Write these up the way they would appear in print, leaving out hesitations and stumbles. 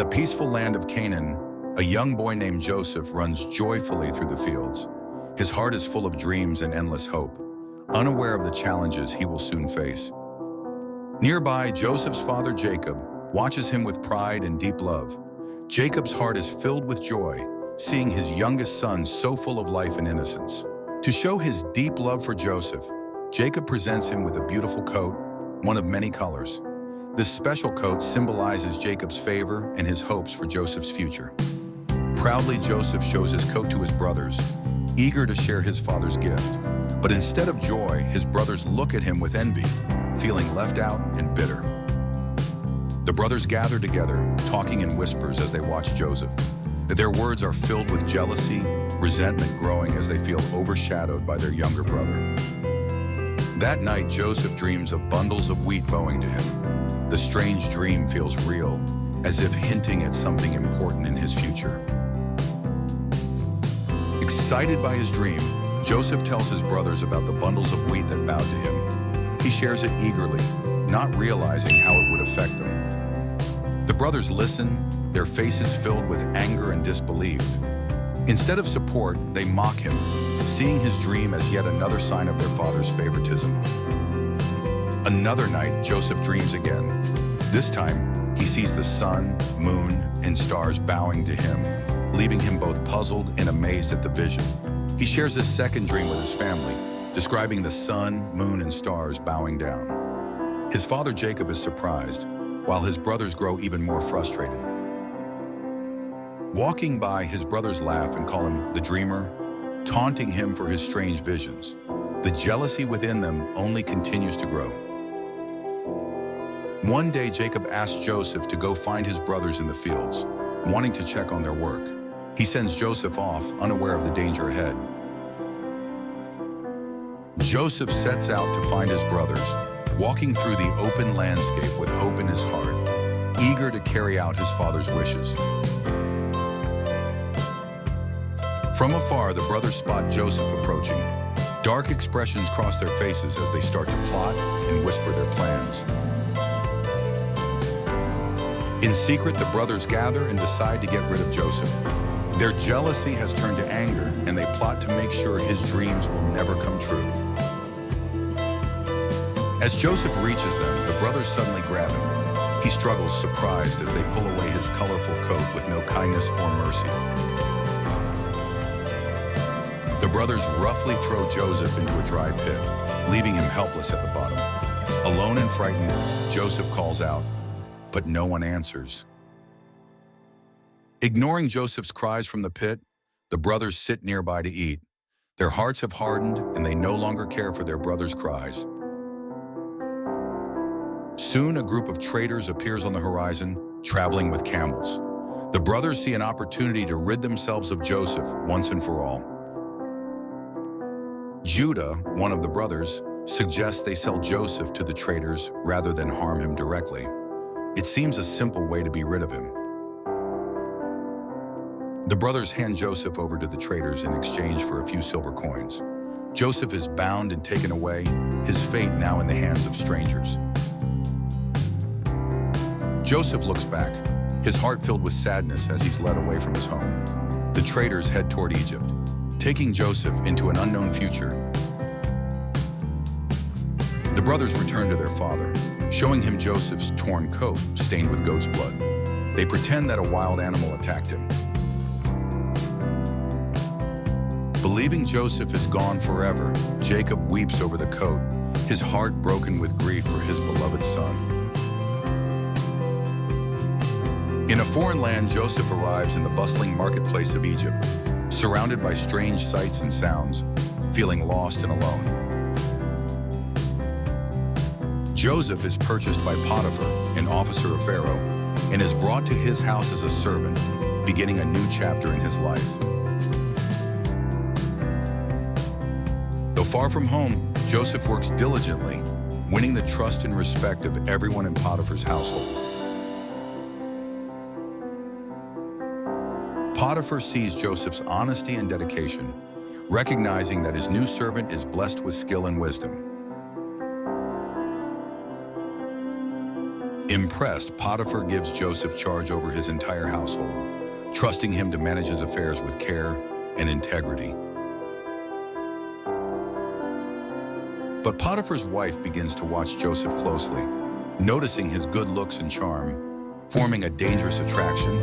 the peaceful land of Canaan, a young boy named Joseph runs joyfully through the fields. His heart is full of dreams and endless hope, unaware of the challenges he will soon face. Nearby, Joseph's father Jacob watches him with pride and deep love. Jacob's heart is filled with joy, seeing his youngest son so full of life and innocence. To show his deep love for Joseph, Jacob presents him with a beautiful coat, one of many colors. This special coat symbolizes Jacob's favor and his hopes for Joseph's future. Proudly, Joseph shows his coat to his brothers, eager to share his father's gift. But instead of joy, his brothers look at him with envy, feeling left out and bitter. The brothers gather together, talking in whispers as they watch Joseph. Their words are filled with jealousy, resentment growing as they feel overshadowed by their younger brother. That night, Joseph dreams of bundles of wheat bowing to him. The strange dream feels real, as if hinting at something important in his future. Excited by his dream, Joseph tells his brothers about the bundles of wheat that bowed to him. He shares it eagerly, not realizing how it would affect them. The brothers listen, their faces filled with anger and disbelief. Instead of support, they mock him, seeing his dream as yet another sign of their father's favoritism. Another night, Joseph dreams again. This time, he sees the sun, moon, and stars bowing to him, leaving him both puzzled and amazed at the vision. He shares his second dream with his family, describing the sun, moon, and stars bowing down. His father Jacob is surprised, while his brothers grow even more frustrated. Walking by, his brothers laugh and call him the dreamer, taunting him for his strange visions. The jealousy within them only continues to grow. One day, Jacob asks Joseph to go find his brothers in the fields, wanting to check on their work. He sends Joseph off, unaware of the danger ahead. Joseph sets out to find his brothers, walking through the open landscape with hope in his heart, eager to carry out his father's wishes. From afar, the brothers spot Joseph approaching. Dark expressions cross their faces as they start to plot and whisper their plans. In secret, the brothers gather and decide to get rid of Joseph. Their jealousy has turned to anger, and they plot to make sure his dreams will never come true. As Joseph reaches them, the brothers suddenly grab him. He struggles, surprised, as they pull away his colorful coat with no kindness or mercy. The brothers roughly throw Joseph into a dry pit, leaving him helpless at the bottom. Alone and frightened, Joseph calls out, but no one answers. Ignoring Joseph's cries from the pit, the brothers sit nearby to eat. Their hearts have hardened, and they no longer care for their brother's cries. Soon, a group of traders appears on the horizon, traveling with camels. The brothers see an opportunity to rid themselves of Joseph once and for all. Judah, one of the brothers, suggests they sell Joseph to the traders rather than harm him directly. It seems a simple way to be rid of him. The brothers hand Joseph over to the traders in exchange for a few silver coins. Joseph is bound and taken away, his fate now in the hands of strangers. Joseph looks back, his heart filled with sadness as he's led away from his home. The traders head toward Egypt, taking Joseph into an unknown future. The brothers return to their father, showing him Joseph's torn coat stained with goat's blood. They pretend that a wild animal attacked him. Believing Joseph is gone forever, Jacob weeps over the coat, his heart broken with grief for his beloved son. In a foreign land, Joseph arrives in the bustling marketplace of Egypt, surrounded by strange sights and sounds, feeling lost and alone. Joseph is purchased by Potiphar, an officer of Pharaoh, and is brought to his house as a servant, beginning a new chapter in his life. Though far from home, Joseph works diligently, winning the trust and respect of everyone in Potiphar's household. Potiphar sees Joseph's honesty and dedication, recognizing that his new servant is blessed with skill and wisdom. Impressed, Potiphar gives Joseph charge over his entire household, trusting him to manage his affairs with care and integrity. But Potiphar's wife begins to watch Joseph closely, noticing his good looks and charm, forming a dangerous attraction.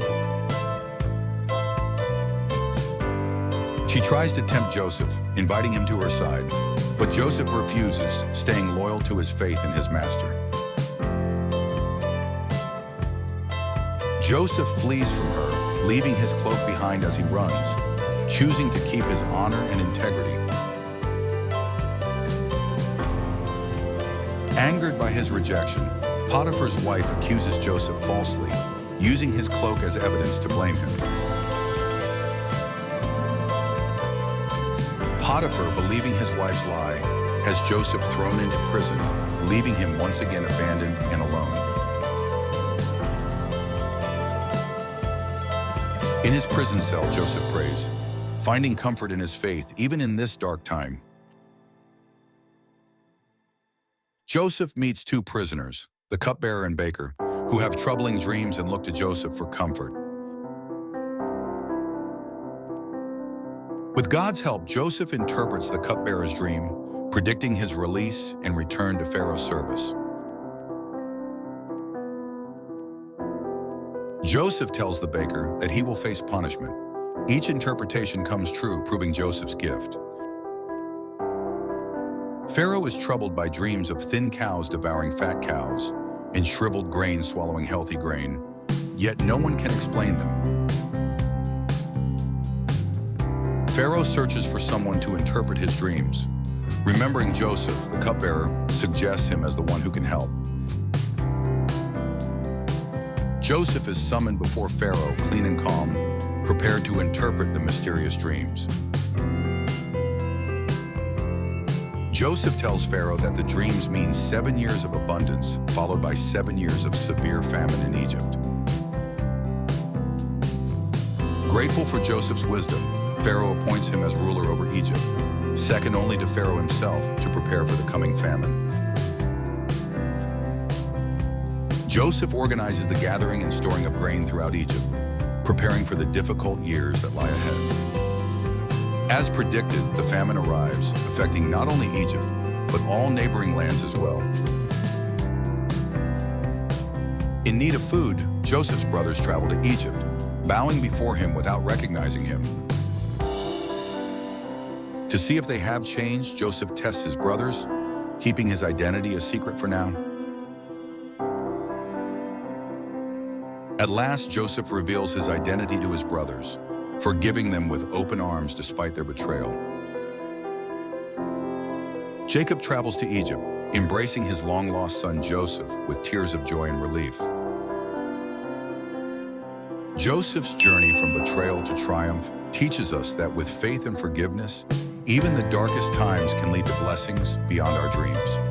She tries to tempt Joseph, inviting him to her side, but Joseph refuses, staying loyal to his faith in his master. Joseph flees from her, leaving his cloak behind as he runs, choosing to keep his honor and integrity. Angered by his rejection, Potiphar's wife accuses Joseph falsely, using his cloak as evidence to blame him. Potiphar, believing his wife's lie, has Joseph thrown into prison, leaving him once again abandoned and alone. In his prison cell, Joseph prays, finding comfort in his faith even in this dark time. Joseph meets two prisoners, the cupbearer and baker, who have troubling dreams and look to Joseph for comfort. With God's help, Joseph interprets the cupbearer's dream, predicting his release and return to Pharaoh's service. Joseph tells the baker that he will face punishment. Each interpretation comes true, proving Joseph's gift. Pharaoh is troubled by dreams of thin cows devouring fat cows and shriveled grain swallowing healthy grain, yet no one can explain them. Pharaoh searches for someone to interpret his dreams. Remembering Joseph, the cupbearer, suggests him as the one who can help. Joseph is summoned before Pharaoh, clean and calm, prepared to interpret the mysterious dreams. Joseph tells Pharaoh that the dreams mean 7 years of abundance, followed by 7 years of severe famine in Egypt. Grateful for Joseph's wisdom, Pharaoh appoints him as ruler over Egypt, second only to Pharaoh himself, to prepare for the coming famine. Joseph organizes the gathering and storing of grain throughout Egypt, preparing for the difficult years that lie ahead. As predicted, the famine arrives, affecting not only Egypt, but all neighboring lands as well. In need of food, Joseph's brothers travel to Egypt, bowing before him without recognizing him. To see if they have changed, Joseph tests his brothers, keeping his identity a secret for now. At last, Joseph reveals his identity to his brothers, forgiving them with open arms despite their betrayal. Jacob travels to Egypt, embracing his long-lost son Joseph with tears of joy and relief. Joseph's journey from betrayal to triumph teaches us that with faith and forgiveness, even the darkest times can lead to blessings beyond our dreams.